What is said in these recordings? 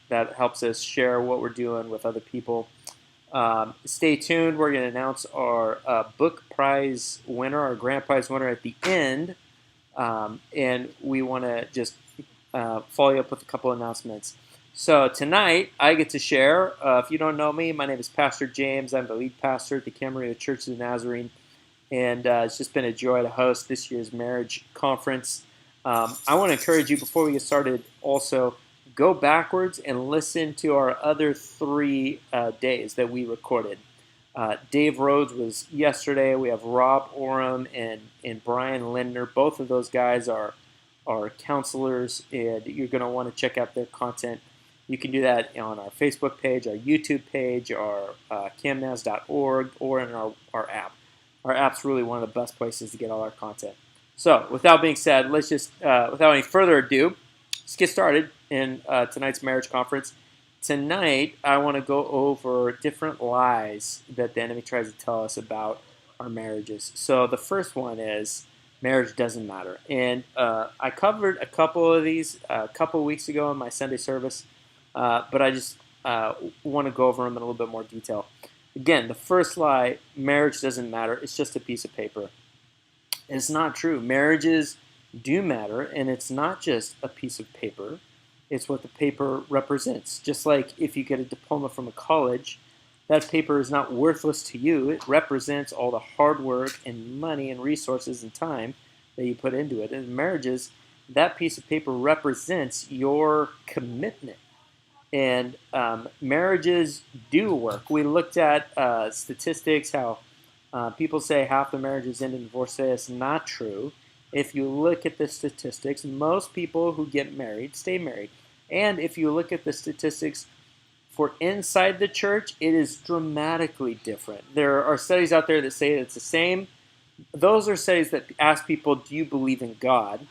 that helps us share what we're doing with other people. Stay tuned. We're going to announce our book prize winner, our grand prize winner at the end. And we want to just follow you up with a couple announcements. So tonight, I get to share. If you don't know me, my name is Pastor James. I'm the lead pastor at the Camarillo Church of the Nazarene. And it's just been a joy to host this year's marriage conference. I want to encourage you, before we get started, also go backwards and listen to our other 3 days that we recorded. Dave Rhodes was yesterday. We have Rob Oram and Brian Lindner. Both of those guys are counselors, and you're going to want to check out their content. You can do that on our Facebook page, our YouTube page, our camnaz.org, or in our app. Our app's really one of the best places to get all our content. So, with that being said, let's just, without any further ado, let's get started in tonight's marriage conference. Tonight, I want to go over different lies that the enemy tries to tell us about our marriages. So, the first one is marriage doesn't matter. And I covered a couple of these a couple of weeks ago in my Sunday service, but I just want to go over them in a little bit more detail. Again, the first lie, marriage doesn't matter. It's just a piece of paper. It's not true. Marriages do matter, and it's not just a piece of paper. It's what the paper represents. Just like if you get a diploma from a college, that paper is not worthless to you. It represents all the hard work and money and resources and time that you put into it. And in marriages, that piece of paper represents your commitment. And marriages do work. We looked at statistics, how people say half the marriages end in divorce. That's not true. If you look at the statistics, most people who get married stay married. And if you look at the statistics for inside the church, it is dramatically different. There are studies out there that say it's the same. Those are studies that ask people, do you believe in God?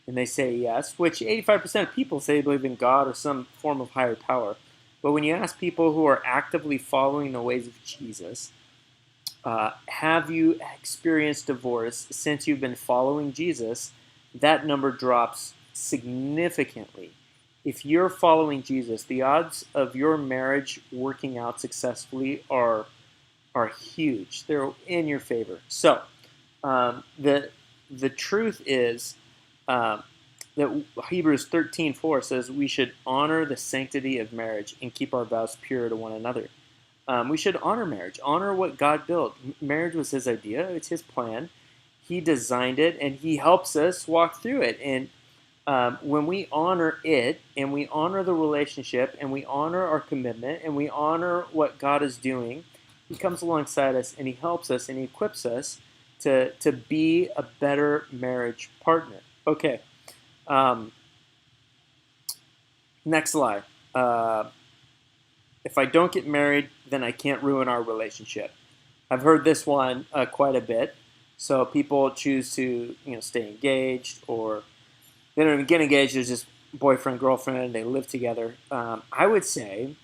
And they say yes, which 85% of people say they believe in God or some form of higher power. But when you ask people who are actively following the ways of Jesus, have you experienced divorce since you've been following Jesus? That number drops significantly. If you're following Jesus, the odds of your marriage working out successfully are huge. They're in your favor. So the truth is that Hebrews 13:4 says we should honor the sanctity of marriage and keep our vows pure to one another. We should honor marriage, honor what God built. Marriage was His idea, it's His plan. He designed it, and He helps us walk through it. And when we honor it, and we honor the relationship, and we honor our commitment, and we honor what God is doing, He comes alongside us, and He helps us, and He equips us to be a better marriage partner. Okay. Next lie. If I don't get married, then I can't ruin our relationship. I've heard this one quite a bit. So people choose to, stay engaged, or they don't even get engaged. There's just boyfriend, girlfriend. They live together. I would say,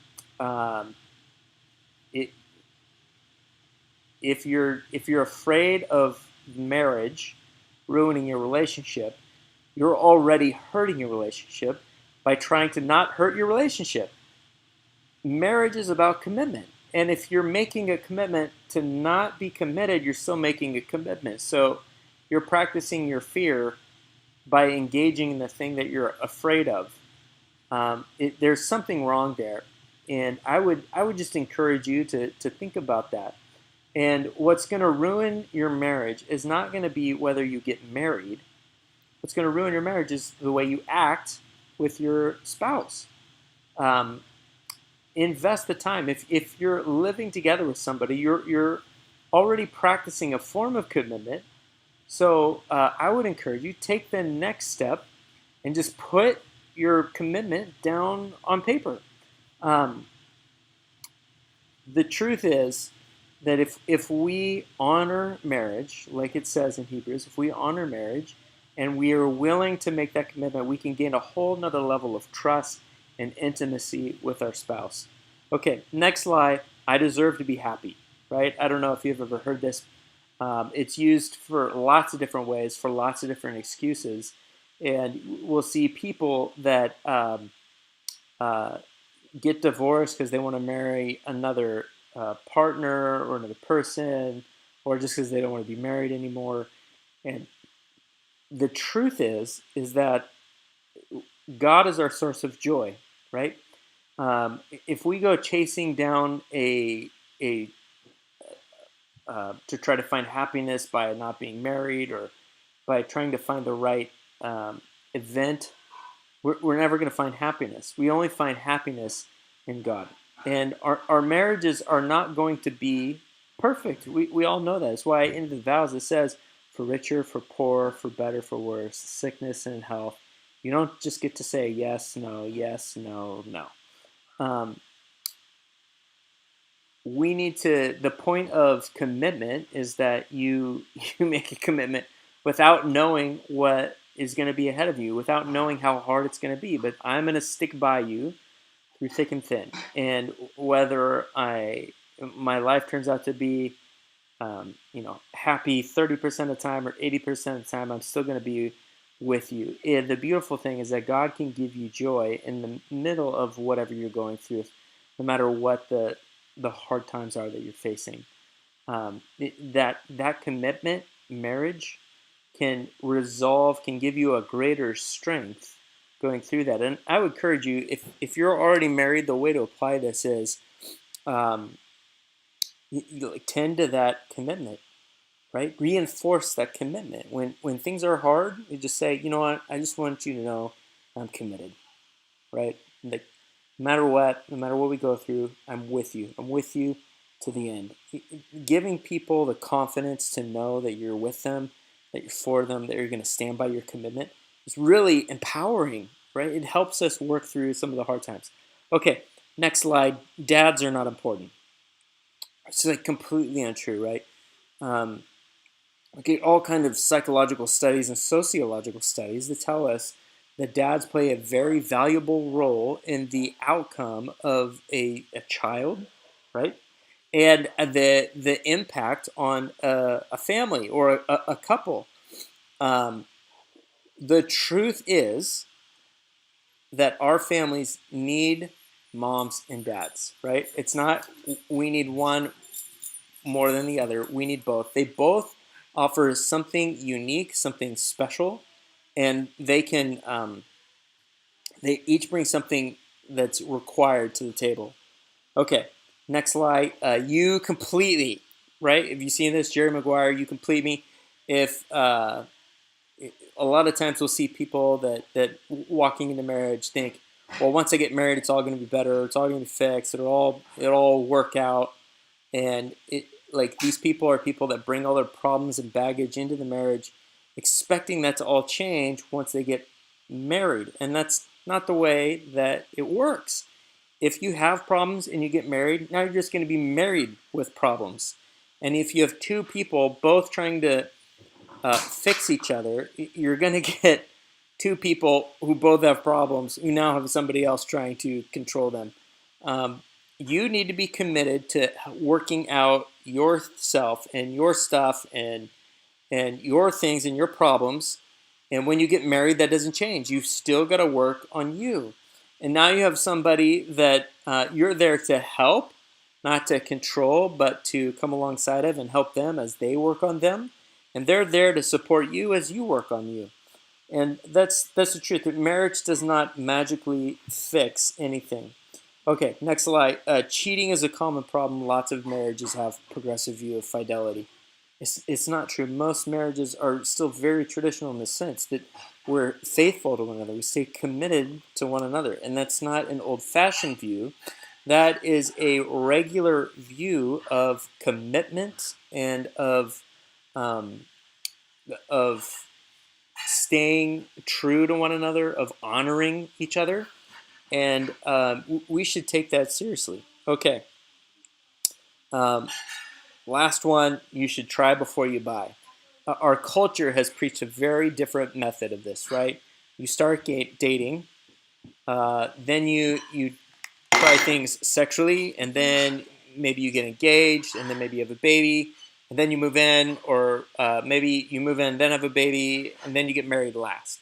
if you're afraid of marriage ruining your relationship, you're already hurting your relationship by trying to not hurt your relationship. Marriage is about commitment. And if you're making a commitment to not be committed, you're still making a commitment. So you're practicing your fear by engaging in the thing that you're afraid of. There's something wrong there. And I would just encourage you to think about that. And what's going to ruin your marriage is not going to be whether you get married. What's going to ruin your marriage is the way you act with your spouse. Invest the time. If you're living together with somebody, you're already practicing a form of commitment. So I would encourage you, take the next step and just put your commitment down on paper. The truth is that if we honor marriage, like it says in Hebrews, if we honor marriage and we are willing to make that commitment, we can gain a whole nother level of trust and intimacy with our spouse. Okay, next lie, I deserve to be happy, right? I don't know if you've ever heard this. It's used for lots of different ways, for lots of different excuses. And we'll see people that get divorced because they want to marry another partner or another person, or just because they don't want to be married anymore. And the truth is that God is our source of joy, right? If we go chasing down a to try to find happiness by not being married or by trying to find the right event, we're never going to find happiness. We only find happiness in God. And our marriages are not going to be perfect. We all know that. That's why in the vows it says, for richer, for poorer, for better, for worse, sickness and health. You don't just get to say yes, no, no. Um, we need to, the point of commitment is that you make a commitment without knowing what is going to be ahead of you, without knowing how hard it's going to be. But I'm going to stick by you through thick and thin. And whether my life turns out to be happy 30% of the time or 80% of the time, I'm still going to be with you. And the beautiful thing is that God can give you joy in the middle of whatever you're going through, no matter what the hard times are that you're facing. That commitment, marriage, can give you a greater strength going through that. And I would encourage you, if you're already married, the way to apply this is um, tend to that commitment, right? Reinforce that commitment. When things are hard, you just say, you know what, I just want you to know I'm committed, right? Like, no matter what we go through, I'm with you. I'm with you to the end. Giving people the confidence to know that you're with them, that you're for them, that you're going to stand by your commitment is really empowering, right? It helps us work through some of the hard times. Okay, next slide. Dads are not important. It's like completely untrue, right? Um, okay, all kind of psychological studies and sociological studies that tell us that dads play a very valuable role in the outcome of a child, right? And the impact on a family or a couple. Um, the truth is that our families need moms and dads, right? It's not we need one more than the other. We need both. They both offer something unique, something special, and they each bring something that's required to the table. Okay, next slide. You complete me, right? If you've seen this, Jerry Maguire, you complete me. If a lot of times we'll see people that walking into marriage think, well, once I get married, it's all going to be better. It's all going to be fixed. It'll work out. And like these people are people that bring all their problems and baggage into the marriage, expecting that to all change once they get married. And that's not the way that it works. If you have problems and you get married, now you're just going to be married with problems. And if you have two people both trying to fix each other, you're going to get two people who both have problems who now have somebody else trying to control them. Um, you need to be committed to working out yourself and your stuff and your things and your problems. And when you get married, that doesn't change. You've still got to work on you. And now you have somebody that you're there to help, not to control, but to come alongside of and help them as they work on them. And they're there to support you as you work on you. And that's the truth. Marriage does not magically fix anything. Okay, next slide. Cheating is a common problem. Lots of marriages have progressive view of fidelity. It's not true. Most marriages are still very traditional in the sense that we're faithful to one another. We stay committed to one another. And that's not an old-fashioned view. That is a regular view of commitment and um, of staying true to one another, of honoring each other. And we should take that seriously. Okay. Um, Last one, you should try before you buy. Our culture has preached a very different method of this, right? You start dating, then you try things sexually, and then maybe you get engaged, and then maybe you have a baby, and then you move in, or maybe you move in, then have a baby, and then you get married last.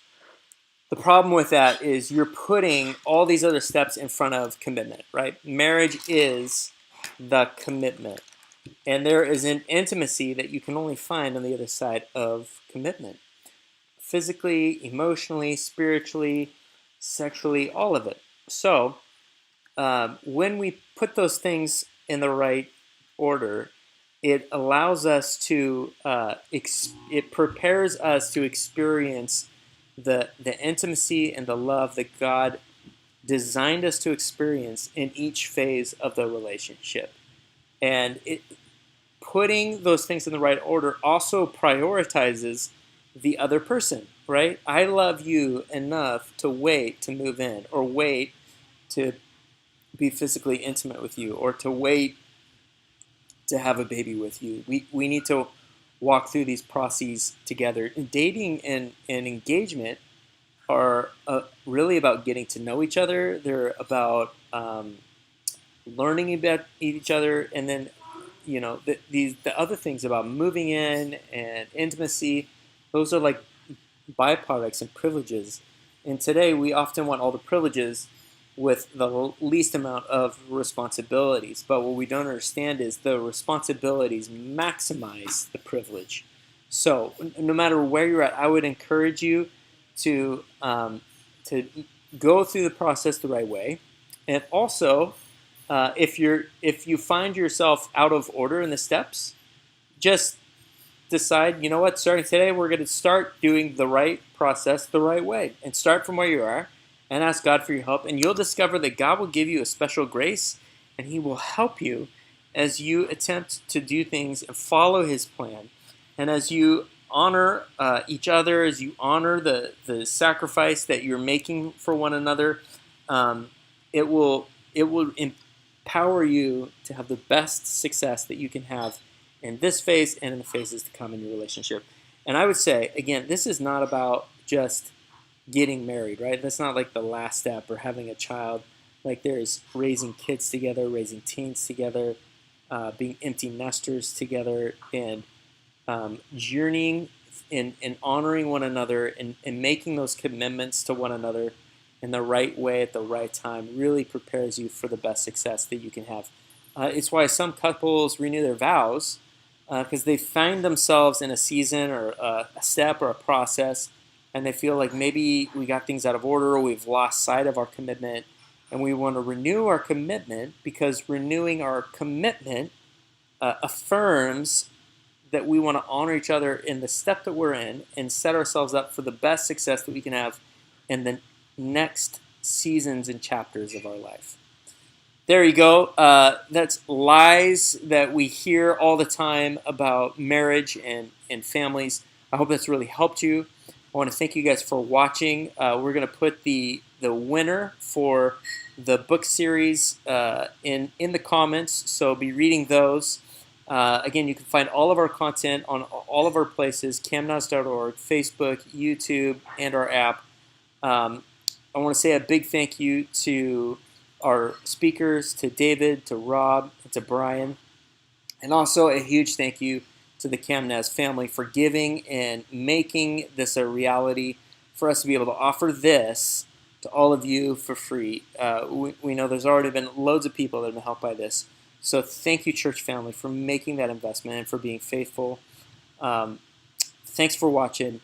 The problem with that is you're putting all these other steps in front of commitment, right? Marriage is the commitment. And there is an intimacy that you can only find on the other side of commitment. Physically, emotionally, spiritually, sexually, all of it. So when we put those things in the right order, it allows us to, it prepares us to experience the intimacy and the love that God designed us to experience in each phase of the relationship. And putting those things in the right order also prioritizes the other person, right? I love you enough to wait to move in, or wait to be physically intimate with you, or to wait to have a baby with you. We need to walk through these processes together. And dating and engagement are really about getting to know each other. They're about learning about each other, and then the other things about moving in and intimacy. Those are like byproducts and privileges. And today we often want all the privileges with the least amount of responsibilities. But what we don't understand is the responsibilities maximize the privilege. So no matter where you're at, I would encourage you to to go through the process the right way. And also, if you find yourself out of order in the steps, just decide, you know what, starting today, we're going to start doing the right process the right way, and start from where you are and ask God for your help. And you'll discover that God will give you a special grace, and He will help you as you attempt to do things and follow His plan. And as you honor each other, as you honor the sacrifice that you're making for one another, it will empower you to have the best success that you can have in this phase and in the phases to come in your relationship. And I would say, again, this is not about just getting married, right? That's not like the last step, or having a child. Like, there's raising kids together, raising teens together, being empty nesters together, and journeying and honoring one another, and making those commitments to one another in the right way at the right time really prepares you for the best success that you can have. It's why some couples renew their vows, because they find themselves in a season or a step or a process, and they feel like maybe we got things out of order, or we've lost sight of our commitment, and we want to renew our commitment, because renewing our commitment affirms that we want to honor each other in the step that we're in, and set ourselves up for the best success that we can have in the next seasons and chapters of our life. There you go. That's lies that we hear all the time about marriage and families. I hope that's really helped you. I want to thank you guys for watching. We're going to put the winner for the book series in the comments, so be reading those. Again, you can find all of our content on all of our places, camnas.org, Facebook, YouTube, and our app. I want to say a big thank you to our speakers, to David, to Rob, and to Brian. And also a huge thank you to the Camnaz family for giving and making this a reality for us to be able to offer this to all of you for free. We know there's already been loads of people that have been helped by this. So thank you, church family, for making that investment and for being faithful. Thanks for watching.